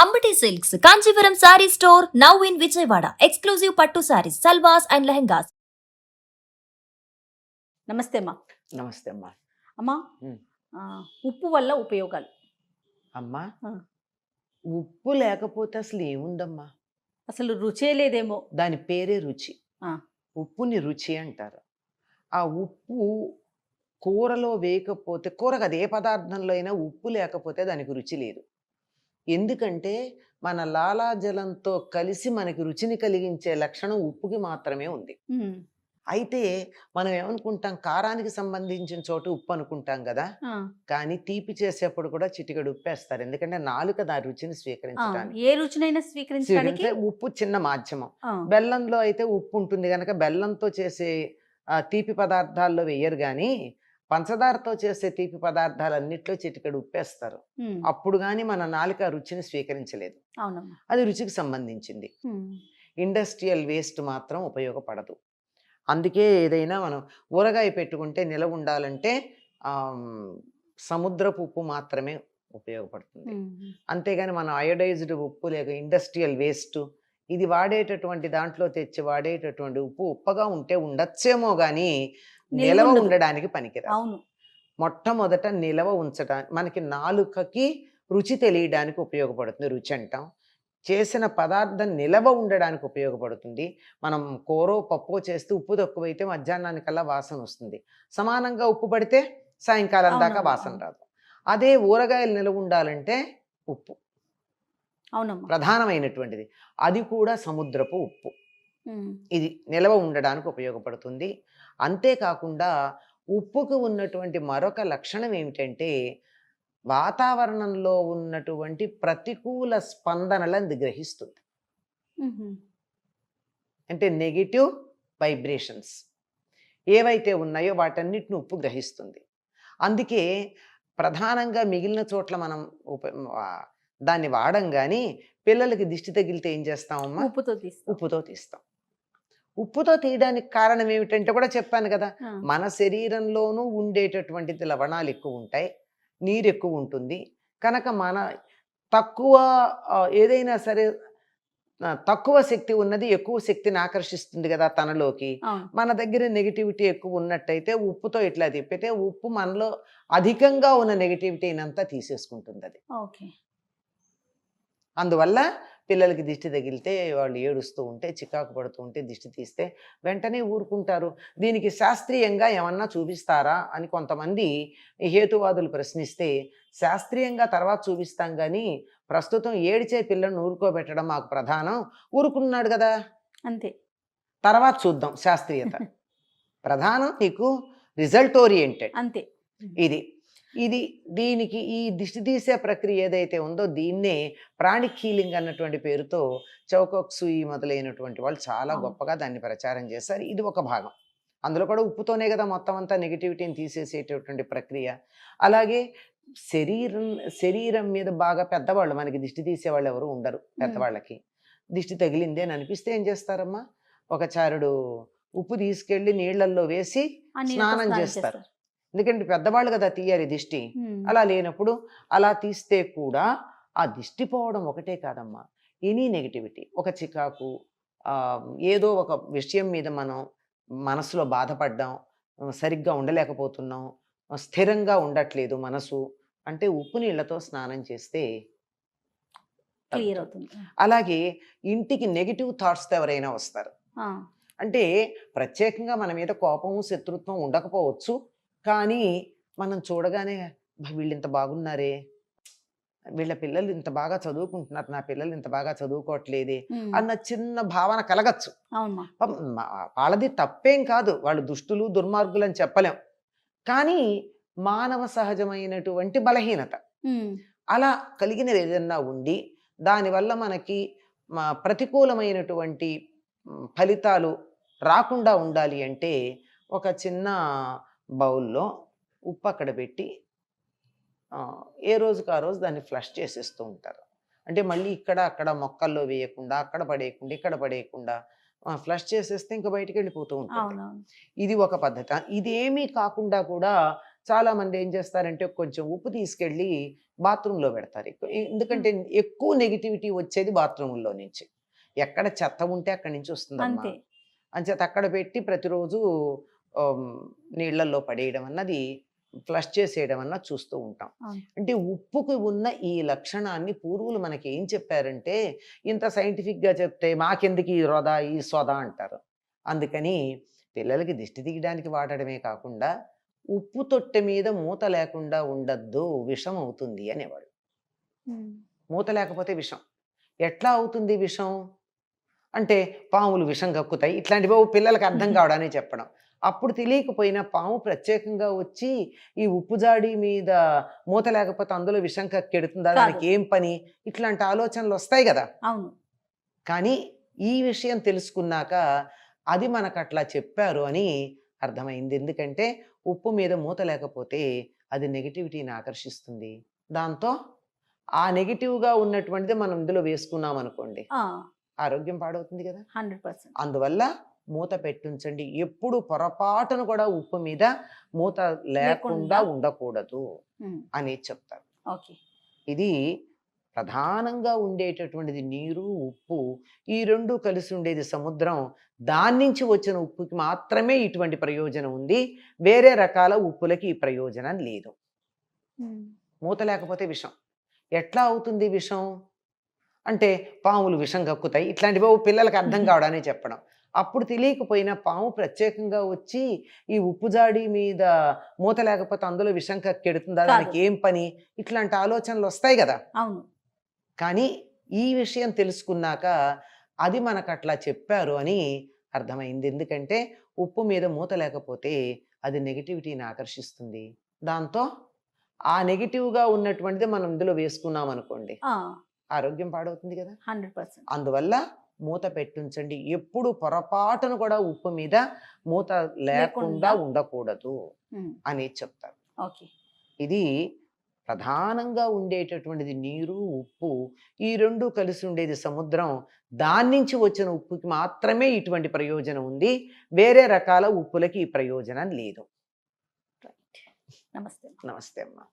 Ambati silks Kanchipuram sari store now in Vijayawada. Exclusive పట్టు saris, సల్వాస్ and lehengas. నమస్తే అమ్మా. నమస్తే అమ్మా. అమ్మా, ఉమ్. ఉప్పు వల్ల ఉపయోగాలు. అమ్మా, ఆ. ఉప్పు లేకపోతే అసలు ఏముందమ్మా? అసలు రుచే లేదేమో. దాని పేరే రుచి. ఆ. ఉప్పుని రుచి అంటారు. ఆ ఉప్పు కూరలో వేయకపోతే, కూర కదా ఏ పదార్థంలో అయినా ఉప్పు లేకపోతే దానికి రుచి లేదు. ఎందుకంటే మన లాలాజలంతో కలిసి మనకి రుచిని కలిగించే లక్షణం ఉప్పుకి మాత్రమే ఉంది. ఉమ్. అయితే మనం ఏమనుకుంటాం, కారానికి సంబంధించిన చోట ఉప్పు అనుకుంటాం కదా, ఆ. కానీ తీపి చేసేప్పుడు కూడా చిటికెడు ఉప్పేస్తారు. ఎందుకంటే నాలుక దాని రుచిని ఆ. స్వీకరించడానికి. ఏ రుచినైనా స్వీకరించడానికి. ఉప్పు చిన్న మాధ్యమం. ఆ. బెల్లంలో అయితే ఉప్పు ఉంటుంది కనుక బెల్లంతో చేసే తీపి పదార్థాల్లో వేయరు, కానీ పంచదారతో చేసే తీపి పదార్థాలన్నిట్లో చిటికెడు ఉప్పేస్తారు. ఉమ్. అప్పుడు కానీ మన నాలుక రుచిని స్వీకరించలేదు. అవునమ్మా. అది రుచికి సంబంధించింది. ఉమ్. ఇండస్ట్రియల్ వేస్ట్ మాత్రం ఉపయోగపడదు. అందుకే ఏదైనా మనం ఊరగాయ పెట్టుకుంటే నిలవ ఉండాలంటే సముద్రపు ఉప్పు మాత్రమే ఉపయోగపడుతుంది. ఉమ్. అంతేగాని మనం అయోడైజ్డ్ ఉప్పు లేక ఇండస్ట్రియల్ వేస్ట్ ఇది వాడేటటువంటి దాంట్లో తెచ్చి వాడేటటువంటి ఉప్పు ఉప్పగా ఉంటే ఉండొచ్చేమో కానీ నిలవ ఉండదు. ఉండడానికి పనికిరాదు. అవును. మొట్టమొదట నిలవ ఉంచడానికి, మనకి నాలుకకి రుచి తెలియడానికి ఉపయోగపడుతుంది. రుచి అంటాం. చేసిన పదార్థం నిలవ ఉండడానికి ఉపయోగపడుతుంది. మనం కూర పప్పు చేస్తే ఉప్పు తక్కువైతే మధ్యాహ్నానికల్లా వాసన వస్తుంది. సమానంగా ఉప్పు పడితే సాయంకాలం దాకా అవునమ్మా. వాసన రాదు. అదే ఊరగాయలు నిలవ ఉండాలంటే ఉప్పు అవునమ్మా. ప్రధానమైనటువంటిది. అది కూడా సముద్రపు ఉప్పు. ఉమ్. ఇది నిలవ ఉండడానికి ఉపయోగపడుతుంది. అంతేకాకుండా ఉప్పుకు ఉన్నటువంటి మరొక లక్షణం ఏమిటంటే వాతావరణంలో ఉన్నటువంటి ప్రతికూల స్పందనలను అది గ్రహిస్తుంది. ఉహుం. అంటే నెగిటివ్ వైబ్రేషన్స్ ఏవైతే ఉన్నాయో వాటన్నిటిని ఉప్పు గ్రహిస్తుంది. అందుకే ప్రధానంగా మిగిలిన చోట్ల మనం దాన్ని వాడం, కానీ పిల్లలకి దిష్టి తగిలితే ఏం చేస్తామమ్మా? ఉప్పుతో తీస్తాం. ఉప్పుతో తీస్తాం. ఉప్పుతో తీయడానికి కారణం ఏమిటంటే కూడా చెప్పాను కదా, ఆ. మన శరీరంలోనూ ఉండేటటువంటిది లవణాలు ఎక్కువ ఉంటాయి, నీరు ఎక్కువ ఉంటుంది కనుక మన తక్కువ ఏదైనా సరే తక్కువ శక్తి ఉన్నది ఎక్కువ శక్తిని ఆకర్షిస్తుంది కదా తనలోకి. అవును. మన దగ్గర నెగిటివిటీ ఎక్కువ ఉన్నట్టయితే ఉప్పుతో ఇట్లా తిప్పితే ఉప్పు మనలో అధికంగా ఉన్న నెగిటివిటీని అంతా తీసేసుకుంటుంది అది. ఓకే. అందువల్ల పిల్లలకి దిష్టి తగిలితే వాళ్ళు ఏడుస్తూ ఉంటే, చికాకు పడుతూ ఉంటే దిష్టి తీస్తే వెంటనే ఊరుకుంటారు. దీనికి శాస్త్రీయంగా ఏమన్నా చూపిస్తారా అని కొంతమంది హేతువాదులు ప్రశ్నిస్తే, శాస్త్రీయంగా తర్వాత చూపిస్తాం కానీ ప్రస్తుతం ఏడిచే పిల్లల్ని ఊరుకోబెట్టడం మాకు ప్రధానం. ఊరుకున్నాడు కదా, అంతే. తర్వాత చూద్దాం శాస్త్రీయత. ప్రధానం నీకు రిజల్ట్ ఓరియంటెడ్. అంతే. ఇది దీనికి ఈ దిష్టి తీసే ప్రక్రియ ఏదైతే ఉందో దీన్నే ప్రాణిక్ హీలింగ్ అన్నటువంటి పేరుతో చౌకోక్ సూయి మొదలైనటువంటి వాళ్ళు చాలా గొప్పగా దాన్ని ప్రచారం చేశారు. ఇది ఒక భాగం. అందులో కూడా ఉప్పుతోనే కదా మొత్తం అంతా నెగిటివిటీని తీసేసేటటువంటి ప్రక్రియ. అలాగే శరీరం మీద బాగా పెద్దవాళ్ళు, మనకి దిష్టి తీసేవాళ్ళు ఎవరు ఉండరు, పెద్దవాళ్ళకి దిష్టి తగిలింది అని అనిపిస్తే ఏం చేస్తారమ్మా? ఒక చారుడు ఉప్పు తీసుకెళ్ళి నీళ్లల్లో వేసి స్నానం చేస్తారు. ఎందుకంటే పెద్దవాళ్ళు కదా తీయాలి దిష్టి. అలా లేనప్పుడు అలా తీస్తే కూడా ఆ దిష్టి పోవడం ఒకటే కాదమ్మా, ఎనీ నెగిటివిటీ, ఒక చికాకు, ఏదో ఒక విషయం మీద మనం మనసులో బాధపడ్డాం, సరిగ్గా ఉండలేకపోతున్నాం, స్థిరంగా ఉండట్లేదు మనసు అంటే ఉప్పు నీళ్లతో స్నానం చేస్తే క్లియర్ అవుతుంది. అలాగే ఇంటికి నెగిటివ్ థాట్స్తో ఎవరైనా వస్తారు అంటే ప్రత్యేకంగా మన మీద కోపము శత్రుత్వం ఉండకపోవచ్చు, కానీ మనం చూడగానే వీళ్ళు ఇంత బాగున్నారే, వీళ్ళ పిల్లలు ఇంత బాగా చదువుకుంటున్నారు, నా పిల్లలు ఇంత బాగా చదువుకోవట్లేదే అన్న చిన్న భావన కలగచ్చు. వాళ్ళది తప్పేం కాదు, వాళ్ళు దుష్టులు దుర్మార్గులు అని చెప్పలేం, కానీ మానవ సహజమైనటువంటి బలహీనత. అలా కలిగినది ఏదన్నా ఉండి దానివల్ల మనకి ప్రతికూలమైనటువంటి ఫలితాలు రాకుండా ఉండాలి అంటే ఒక చిన్న బౌల్లో ఉప్పు అక్కడ పెట్టి ఏ రోజుకు ఆ రోజు దాన్ని ఫ్లష్ చేసేస్తూ ఉంటారు. అంటే మళ్ళీ ఇక్కడ అక్కడ మొక్కల్లో వేయకుండా, అక్కడ పడేయకుండా, ఇక్కడ పడేయకుండా ఫ్లష్ చేసేస్తే ఇంకా బయటికి వెళ్ళిపోతూ ఉంటుంది. ఇది ఒక పద్ధతి. ఇదేమీ కాకుండా కూడా చాలా మంది ఏం చేస్తారంటే కొంచెం ఉప్పు తీసుకెళ్ళి బాత్రూంలో పెడతారు. ఎందుకంటే ఎక్కువ నెగిటివిటీ వచ్చేది బాత్రూంలో నుంచి. ఎక్కడ చెత్త ఉంటే అక్కడి నుంచి వస్తుందమ్మా. అంతే. అంచేత అక్కడ పెట్టి ప్రతిరోజు ఆమ్, నీళ్ళల్లో పడేయడం అన్నది, ఫ్లష్ చేసేయడం అన్నది చూస్తూ ఉంటాం. అవును. అంటే ఉప్పుకు ఉన్న ఈ లక్షణాన్ని పూర్వులు మనకి ఏం చెప్పారంటే, ఇంత సైంటిఫిక్గా చెప్తే మాకెందుకు ఈ రొద ఈ సొద అంటారు. అందుకని పిల్లలకి దిష్టి తీయడానికి వాడడమే కాకుండా ఉప్పు తొట్టె మీద మూత లేకుండా ఉండద్దు, విషం అవుతుంది అనేవాడు. ఉమ్. మూత లేకపోతే విషం. ఎట్లా అవుతుంది విషం అంటే, పాములు విషం కక్కుతాయి, ఇట్లాంటివి పిల్లలకి అర్థం కావడానికి చెప్పడం. అప్పుడు తెలియకపోయినా పాము ప్రత్యేకంగా వచ్చి ఈ ఉప్పు జాడి మీద మూత లేకపోతే అందులో విషం కక్కెడుతుందా, కాదు. దానికి ఏం పని, ఇట్లాంటి ఆలోచనలు వస్తాయి కదా. అవును. కానీ ఈ విషయం తెలుసుకున్నాక అది మనకు అట్లా చెప్పారు అని అర్థమైంది. ఎందుకంటే ఉప్పు మీద మూత లేకపోతే అది నెగిటివిటీని ఆకర్షిస్తుంది. దాంతో ఆ నెగిటివ్గా ఉన్నటువంటిది మనం ఇందులో వేసుకున్నాం అనుకోండి, ఆరోగ్యం పాడవుతుంది కదా. 100%. అందువల్ల మూత పెట్టుంచండి. ఎప్పుడు పొరపాటును కూడా ఉప్పు మీద మూత లేకుండా లేకుండా. ఉండకూడదు ఉమ్. అని చెప్తారు. ఓకే. ఇది ప్రధానంగా ఉండేటటువంటిది నీరు, ఉప్పు, ఈ రెండు కలిసి ఉండేది సముద్రం. దాని నుంచి వచ్చిన ఉప్పుకి మాత్రమే ఇటువంటి ప్రయోజనం ఉంది. వేరే రకాల ఉప్పులకి ఈ ప్రయోజనం లేదు. ఉమ్. మూత లేకపోతే విషం. ఎట్లా అవుతుంది విషం అంటే, పాములు విషం కక్కుతాయి, ఇట్లాంటివి పిల్లలకి అర్థం కావడానికి చెప్పడం. అప్పుడు తెలియకపోయినా పాము ప్రత్యేకంగా వచ్చి ఈ ఉప్పు జాడి మీద మూత లేకపోతే అందులో విషం కక్కెడుతుందా, కాదు. దానికి ఏం పని, ఇట్లాంటి ఆలోచనలు వస్తాయి కదా. అవును. కానీ ఈ విషయం తెలుసుకున్నాక అది మనకు అట్లా చెప్పారు అని అర్థమైంది. ఎందుకంటే ఉప్పు మీద మూత లేకపోతే అది నెగిటివిటీని ఆకర్షిస్తుంది. దాంతో ఆ నెగిటివ్గా ఉన్నటువంటిది మనం ఇందులో వేసుకున్నాం అనుకోండి, ఆరోగ్యం పాడవుతుంది కదా. 100%. అందువల్ల మూత పెట్టుంచండి. ఎప్పుడు పొరపాటును కూడా ఉప్పు మీద మూత లేకుండా ఉండకూడదు ఉమ్. అని చెప్తారు. ఓకే. ఇది ప్రధానంగా ఉండేటటువంటిది నీరు, ఉప్పు, ఈ రెండు కలిసి ఉండేది సముద్రం. దాని నుంచి వచ్చిన ఉప్పుకి మాత్రమే ఇటువంటి ప్రయోజనం ఉంది. వేరే రకాల ఉప్పులకి ఈ ప్రయోజనం లేదు. రైట్. నమస్తే. నమస్తే అమ్మా.